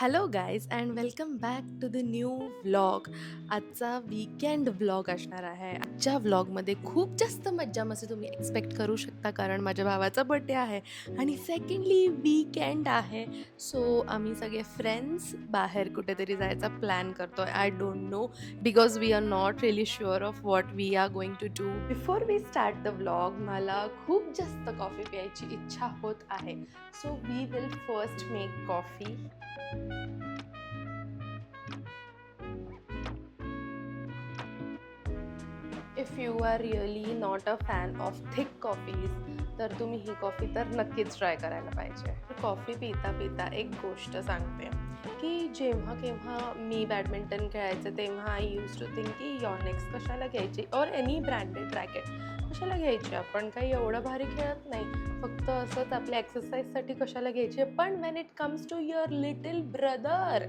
Hello guys and welcome back to the new vlog. आजचा weekend vlog असणार आहे. आजच्या व्लॉगमध्ये खूप जास्त मज्जा मस्ती तुम्ही एक्सपेक्ट करू शकता, कारण माझ्या भावाचा बड्डे आहे आणि सेकंडली वीकेंड आहे. सो आम्ही सगळे फ्रेंड्स बाहेर कुठेतरी जायचा प्लॅन करतो आहे. I don't know because we are not really sure of what we are going to do. Before we start the vlog मला खूप जास्त कॉफी प्यायची इच्छा होत आहे. So we will first make coffee. If you are really not a fan of thick coffees तर तुम्ही ही coffee तर नक्कीच ट्राय करायला पाहिजे. कॉफी पिता पिता एक गोष्ट सांगते की जेव्हा केव्हा मी बॅडमिंटन खेळायचे तेव्हा आय यूज टू थिंक की यॉनेक्स कशाला घ्यायची और एनी ब्रँडेड रॅकेट कशाला घ्यायची, आपण काही एवढं भारी खेळत नाही, फक्त असंच आपल्या एक्सरसाइजसाठी कशाला घ्यायची. पण when it comes to your little brother,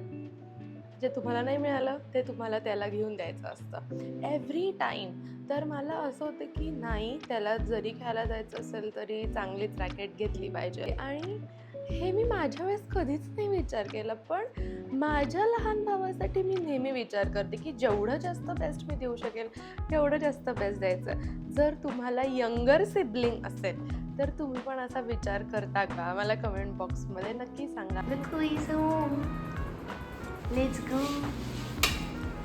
जे तुम्हाला नाही मिळालं ते तुम्हाला त्याला घेऊन द्यायचं असतं एव्हरी टाईम. तर मला असं होतं की नाही, त्याला जरी खेळायला जायचं असेल तरी चांगलीच रॅकेट घेतली पाहिजे. आणि हे मी माझ्या वेळेस कधीच नाही विचार केला, पण माझ्या लहान भावासाठी मी नेहमी विचार करते की जेवढं जास्त बेस्ट मी देऊ शकेल तेवढं जास्त बेस्ट द्यायचं. जर तुम्हाला यंगर सिबलिंग असेल तर तुम्ही पण असा विचार करता का? मला कमेंट बॉक्समध्ये नक्की सांगा. Let's go.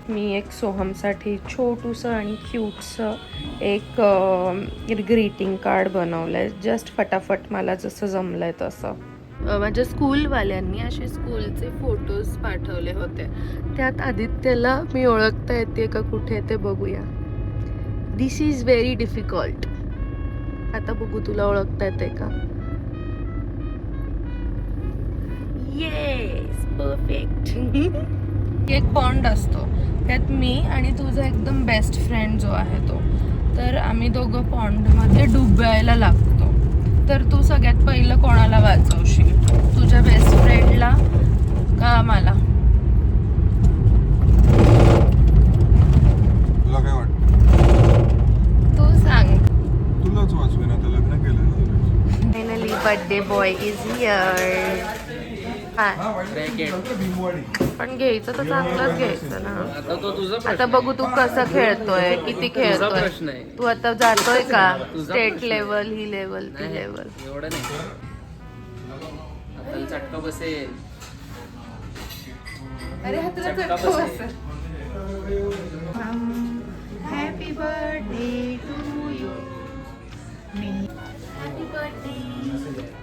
मी एक सोहमसाठी छोटूसं आणि क्यूटसं एक ग्रीटिंग कार्ड बनवलं आहे. जस्ट फटाफट मला जसं जमलं आहे तसं. माझ्या स्कूलवाल्यांनी असे स्कूलचे फोटोज पाठवले होते. त्यात आदित्यला मी ओळखता येते का कुठे ते बघूया. दिस इज व्हेरी डिफिकल्ट. आता बघू तुला ओळखता येते का. Yes, perfect. एक पॉन्ड असतो, त्यात मी आणि तुझा एकदम बेस्ट फ्रेंड जो आहे तो, तर आम्ही दोघं पॉन्डमध्ये डुबायला लागतो. तर तू सगळ्यात पहिलं कोणाला वाचवशील, तुझ्या बेस्ट फ्रेंडला का मला? तुला काय वाटतं? तू सांग. तुलाच वाचवेन, आता लग्न केलं. Finally birthday boy is here. पण घ्यायचं तर चांगलंच घ्यायचं ना. आता बघू तू कसं खेळतोय, किती खेळतोय. तू आता जातोय का स्टेट लेवल, ही लेवल, ती लेवल? एवढं नाही, आता चटका बसेल. अरे चटका बसेल. Happy birthday to you. Happy birthday.